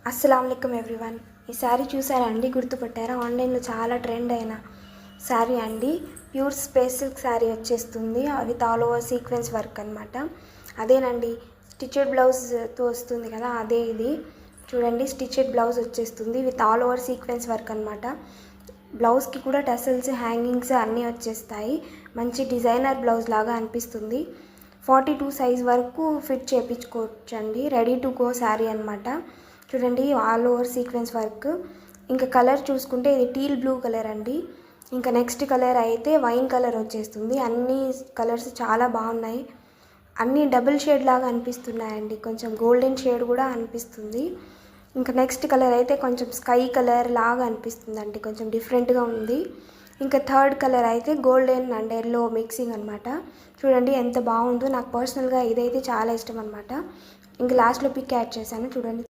అస్సలాముఅలైకుం everyone. ఈ శారీ చూసారా అండి, గుర్తుపట్టారా? ఆన్లైన్లో చాలా ట్రెండ్ అయిన శారీ అండి. ప్యూర్ స్పేస్ సిల్క్ శారీ వచ్చేస్తుంది with all over sequence work అనమాట. అదేనండి, స్టిచెడ్ బ్లౌజ్తో వస్తుంది కదా, అదే ఇది. చూడండి, స్టిచెడ్ బ్లౌజ్ వచ్చేస్తుంది with all over sequence work అనమాట. బ్లౌజ్కి కూడా టసల్స్, హ్యాంగింగ్స్ అన్నీ వచ్చేస్తాయి. మంచి డిజైనర్ బ్లౌజ్ లాగా అనిపిస్తుంది. 42 సైజ్ వరకు ఫిట్ చేయించుకోవచ్చండి. రెడీ టు గో శారీ అనమాట. చూడండి, ఆల్ ఓవర్ సీక్వెన్స్ వర్క్. ఇంకా కలర్ చూసుకుంటే ఇది టీల్ బ్లూ కలర్ అండి. ఇంకా నెక్స్ట్ కలర్ అయితే వైన్ కలర్ వచ్చేస్తుంది. అన్ని కలర్స్ చాలా బాగున్నాయి. అన్నీ డబుల్ షేడ్ లాగా అనిపిస్తున్నాయండి. కొంచెం గోల్డెన్ షేడ్ కూడా అనిపిస్తుంది. ఇంకా నెక్స్ట్ కలర్ అయితే కొంచెం స్కై కలర్ లాగా అనిపిస్తుందండి, కొంచెం డిఫరెంట్గా ఉంది. ఇంకా థర్డ్ కలర్ అయితే గోల్డెన్ అండ్ ఎల్లో మిక్సింగ్ అనమాట. చూడండి ఎంత బాగుందో. నాకు పర్సనల్గా ఇదైతే చాలా ఇష్టం అనమాట. ఇంకా లాస్ట్లో పిక్ యాడ్ చేశాను చూడండి.